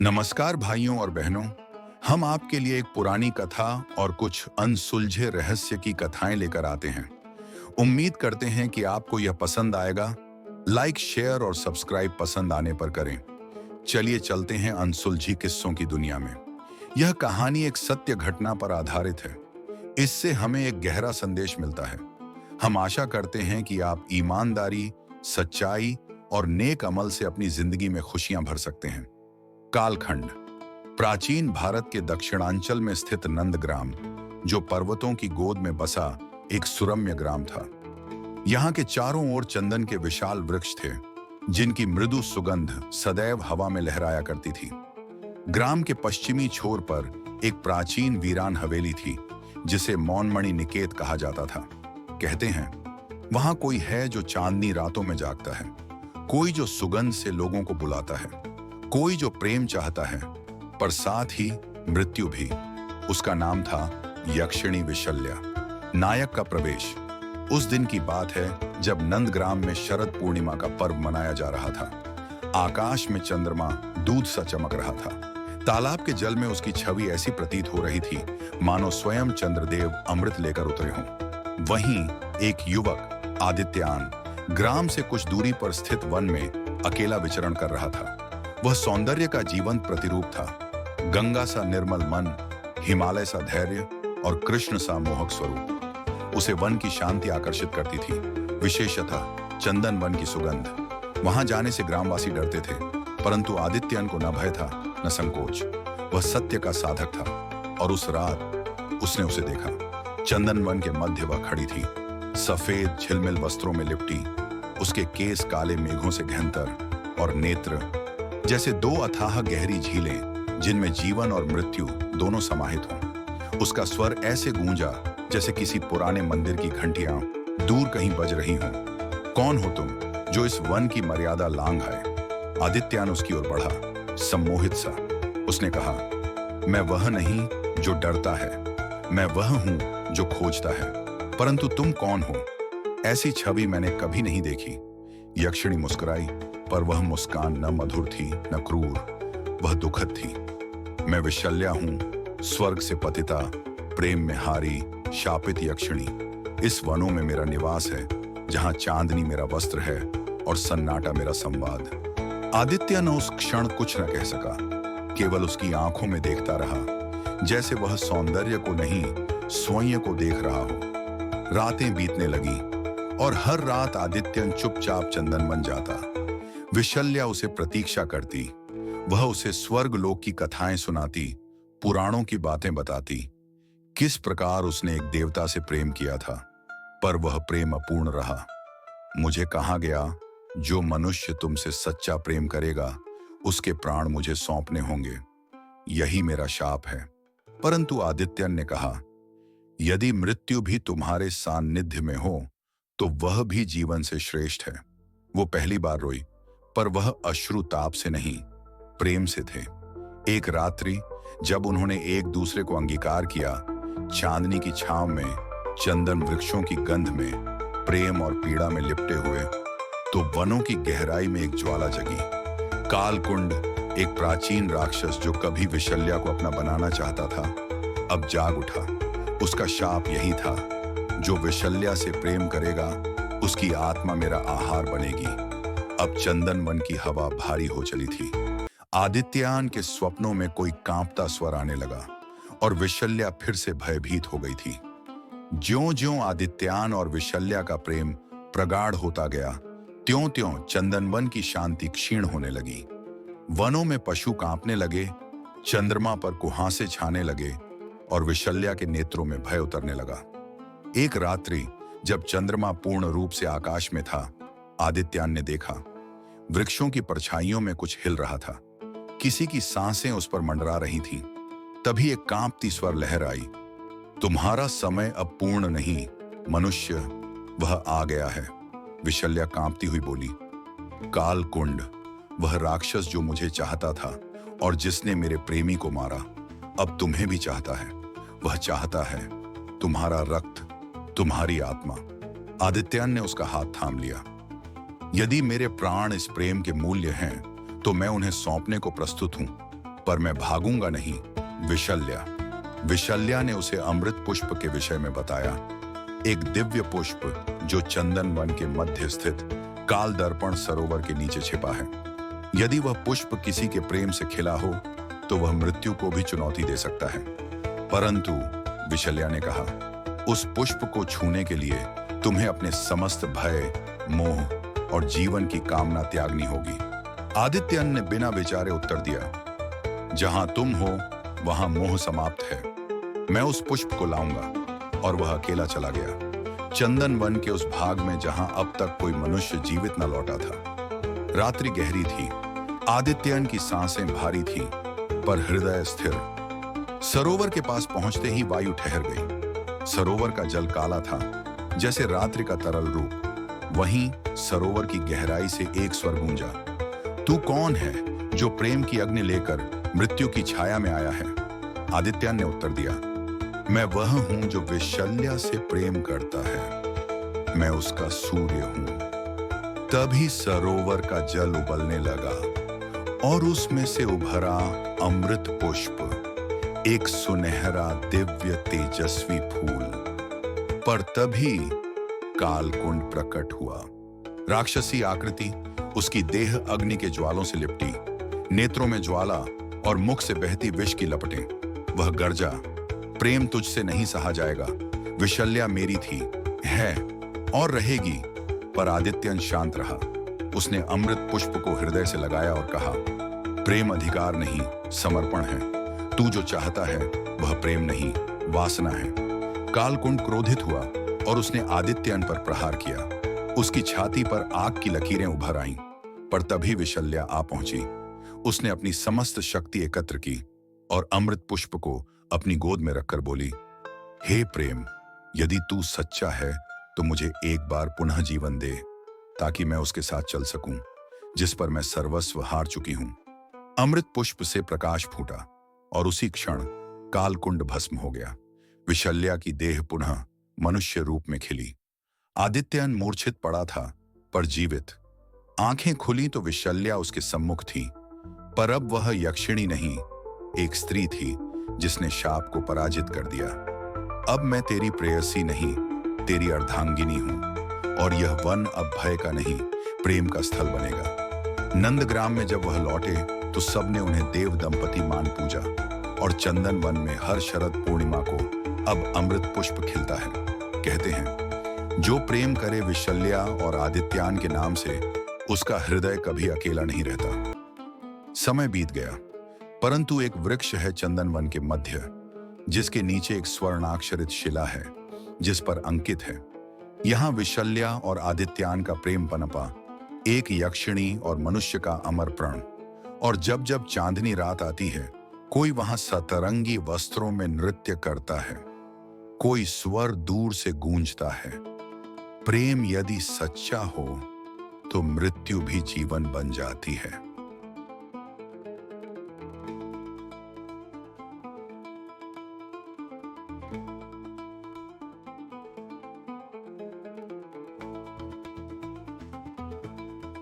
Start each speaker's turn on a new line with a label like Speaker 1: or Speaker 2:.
Speaker 1: नमस्कार भाइयों और बहनों। हम आपके लिए एक पुरानी कथा और कुछ अनसुलझे रहस्य की कथाएं लेकर आते हैं। उम्मीद करते हैं कि आपको यह पसंद आएगा। लाइक, शेयर और सब्सक्राइब पसंद आने पर करें। चलिए चलते हैं अनसुलझी किस्सों की दुनिया में। यह कहानी एक सत्य घटना पर आधारित है। इससे हमें एक गहरा संदेश मिलता है। हम आशा करते हैं कि आप ईमानदारी, सच्चाई और नेक अमल से अपनी जिंदगी में खुशियां भर सकते हैं। कालखंड। प्राचीन भारत के दक्षिणांचल में स्थित नंदग्राम, जो पर्वतों की गोद में बसा एक सुरम्य ग्राम था। यहाँ के चारों ओर चंदन के विशाल वृक्ष थे, जिनकी मृदु सुगंध सदैव हवा में लहराया करती थी। ग्राम के पश्चिमी छोर पर एक प्राचीन वीरान हवेली थी, जिसे मौनमणि निकेत कहा जाता था। कहते हैं, वहां कोई है जो चांदनी रातों में जागता है, कोई जो सुगंध से लोगों को बुलाता है, कोई जो प्रेम चाहता है, पर साथ ही मृत्यु भी। उसका नाम था यक्षिणी विशल्या। नायक का प्रवेश। उस दिन की बात है जब नंदग्राम में शरद पूर्णिमा का पर्व मनाया जा रहा था। आकाश में चंद्रमा दूध सा चमक रहा था। तालाब के जल में उसकी छवि ऐसी प्रतीत हो रही थी मानो स्वयं चंद्रदेव अमृत लेकर उतरे हों। वहीं एक युवक आदित्यान ग्राम से कुछ दूरी पर स्थित वन में अकेला विचरण कर रहा था। वह सौंदर्य का जीवंत प्रतिरूप था। गंगा सा निर्मल मन, हिमालय सा धैर्य और कृष्ण सा मोहक स्वरूप। उसे वन की शांति आकर्षित करती थी, विशेषतः चंदन वन की सुगंध। वहां जाने से ग्रामवासी डरते थे, परंतु आदित्यन को न भय था न संकोच। वह सत्य का साधक था और उस रात उसने उसे देखा। चंदन वन के मध्य वह खड़ी थी, सफेद झिलमिल वस्त्रों में लिपटी। उसके केस काले मेघों से घनतर और नेत्र जैसे दो अथाह गहरी झीलें, जिनमें जीवन और मृत्यु दोनों समाहित हों। उसका स्वर ऐसे गूंजा जैसे किसी पुराने मंदिर की घंटियां दूर कहीं बज रही हों। कौन हो तुम जो इस वन की मर्यादा लांघ आए? आदित्यान उसकी ओर बढ़ा, सम्मोहित सा। उसने कहा, मैं वह नहीं जो डरता है, मैं वह हूं जो खोजता है। परंतु तुम कौन हो? ऐसी छवि मैंने कभी नहीं देखी। यक्षिणी मुस्कुराई, पर वह मुस्कान न मधुर थी न क्रूर, वह दुखद थी। मैं विशल्या हूं, स्वर्ग से पतिता, प्रेम में हारी, शापित यक्षिणी। इस वनों में मेरा निवास है, जहां चांदनी मेरा वस्त्र है और सन्नाटा मेरा संवाद। आदित्य न उस क्षण कुछ न कह सका, केवल उसकी आंखों में देखता रहा, जैसे वह सौंदर्य को नहीं स्वयं को देख रहा हो। रातें बीतने लगी और हर रात आदित्यन चुपचाप चंदन बन जाता। विशल्या उसे प्रतीक्षा करती। वह उसे स्वर्ग लोक की कथाएं सुनाती, पुराणों की बातें बताती। किस प्रकार उसने एक देवता से प्रेम किया था, पर वह प्रेम अपूर्ण रहा। मुझे कहा गया, जो मनुष्य तुमसे सच्चा प्रेम करेगा, उसके प्राण मुझे सौंपने होंगे। यही मेरा शाप है। परंतु आदित्यन ने कहा, यदि मृत्यु भी तुम्हारे सान्निध्य में हो, तो वह भी जीवन से श्रेष्ठ है। वो पहली बार रोई, पर वह अश्रुताप से नहीं, प्रेम से थे। एक रात्रि जब उन्होंने एक दूसरे को अंगीकार किया, चांदनी की छांव में, चंदन वृक्षों की गंध में, प्रेम और पीड़ा में लिपटे हुए, तो वनों की गहराई में एक ज्वाला जगी। कालकुंड, एक प्राचीन राक्षस जो कभी विशल्या को अपना बनाना चाहता था, अब जाग उठा। उसका शाप यही था, जो विशल्या से प्रेम करेगा, उसकी आत्मा मेरा आहार बनेगी। अब चंदन वन की हवा भारी हो चली थी। आदित्यान के स्वप्नों में कोई कांपता स्वर आने लगा और विशल्या फिर से भयभीत हो गई थी। ज्यों-ज्यों आदित्यान और विशल्या का प्रेम प्रगाढ़ होता गया, त्यों-त्यों चंदनवन की शांति क्षीण होने लगी। वनों में पशु कांपने लगे, चंद्रमा पर कुहासे छाने लगे और विशल्या के नेत्रों में भय उतरने लगा। एक रात्रि जब चंद्रमा पूर्ण रूप से आकाश में था, आदित्यान ने देखा, वृक्षों की परछाइयों में कुछ हिल रहा था। किसी की सांसें उस पर मंडरा रही थीं। तभी एक कांपती स्वर लहर आई, तुम्हारा समय अब पूर्ण नहीं, मनुष्य, वह आ गया है। विशल्या कांपती हुई बोली, कालकुंड, वह राक्षस जो मुझे चाहता था और जिसने मेरे प्रेमी को मारा, अब तुम्हें भी चाहता है। वह चाहता है तुम्हारा रक्त, तुम्हारी आत्मा। आदित्यान ने उसका हाथ थाम लिया। यदि मेरे प्राण इस प्रेम के मूल्य हैं, तो मैं उन्हें सौंपने को प्रस्तुत हूं। पर मैं भागूंगा नहीं। विशल्या विशल्या ने उसे अमृत पुष्प के विषय में बताया, एक दिव्य पुष्प जो चंदन वन के मध्य स्थित काल दर्पण सरोवर के नीचे छिपा है। यदि वह पुष्प किसी के प्रेम से खिला हो तो वह मृत्यु को भी चुनौती दे सकता है। परंतु विशल्या ने कहा, उस पुष्प को छूने के लिए तुम्हें अपने समस्त भय, मोह और जीवन की कामना त्यागनी होगी। आदित्यन ने बिना विचारे उत्तर दिया, जहां तुम हो वहां मोह समाप्त है। मैं उस पुष्प को लाऊंगा। और वह अकेला चला गया, चंदन वन के उस भाग में जहां अब तक कोई मनुष्य जीवित न लौटा था। रात्रि गहरी थी, आदित्यन की सांसें भारी थीं, पर हृदय स्थिर। सरोवर के पास पहुंचते ही वायु ठहर गई। सरोवर का जल काला था, जैसे रात्रि का तरल रूप। वहीं सरोवर की गहराई से एक स्वर गूंजा, तू कौन है जो प्रेम की अग्नि लेकर मृत्यु की छाया में आया है? आदित्यन ने उत्तर दिया, मैं वह हूं जो विशल्या से प्रेम करता है। मैं उसका सूर्य हूं। तभी सरोवर का जल उबलने लगा और उसमें से उभरा अमृत पुष्प, एक सुनहरा दिव्य तेजस्वी फूल। पर तभी कालकुंड प्रकट हुआ। राक्षसी आकृति, उसकी देह अग्नि के ज्वालों से लिपटी, नेत्रों में ज्वाला और मुख से बहती विष की लपटें। वह गर्जा, प्रेम तुझसे नहीं सहा जाएगा। विशल्या मेरी थी, है और रहेगी। पर आदित्यन शांत रहा। उसने अमृत पुष्प को हृदय से लगाया और कहा, प्रेम अधिकार नहीं, समर्पण है। तू जो चाहता है वह प्रेम नहीं, वासना है। कालकुंड क्रोधित हुआ और उसने आदित्यन पर प्रहार किया। उसकी छाती पर आग की लकीरें उभर आईं। पर तभी विशल्या आ पहुंची। उसने अपनी समस्त शक्ति एकत्र की और अमृत पुष्प को अपनी गोद में रखकर बोली, हे प्रेम, यदि तू सच्चा है तो मुझे एक बार पुनः जीवन दे, ताकि मैं उसके साथ चल सकूं, जिस पर मैं सर्वस्व हार चुकी हूं। अमृत पुष्प से प्रकाश फूटा और उसी क्षण कालकुंड भस्म हो गया। विशल्या की देह पुनः मनुष्य रूप में खिली। आदित्यन मूर्छित पड़ा था, पर जीवित। आंखें खुली तो विशल्या उसके सम्मुख थी, पर अब वह यक्षिणी नहीं, एक स्त्री थी जिसने शाप को पराजित कर दिया। अब मैं तेरी प्रेयसी नहीं, तेरी अर्धांगिनी हूं, और यह वन अब भय का नहीं, प्रेम का स्थल बनेगा। नंदग्राम में जब वह लौटे तो सबने उन्हें देव दंपति मान पूजा, और चंदन वन में हर शरद पूर्णिमा को अब अमृत पुष्प खिलता है। कहते हैं, जो प्रेम करे विशल्या और आदित्यान के नाम से, उसका हृदय कभी अकेला नहीं रहता। समय बीत गया, परंतु एक वृक्ष है चंदन वन के मध्य, जिसके नीचे एक स्वर्णाक्षरित शिला है, जिस पर अंकित है, यहां विशल्या और आदित्यान का प्रेम पनपा, एक यक्षिणी और मनुष्य का अमर प्रण। और जब जब चांदनी रात आती है, कोई वहां सतरंगी वस्त्रों में नृत्य करता है, कोई स्वर दूर से गूंजता है। प्रेम यदि सच्चा हो तो मृत्यु भी जीवन बन जाती है।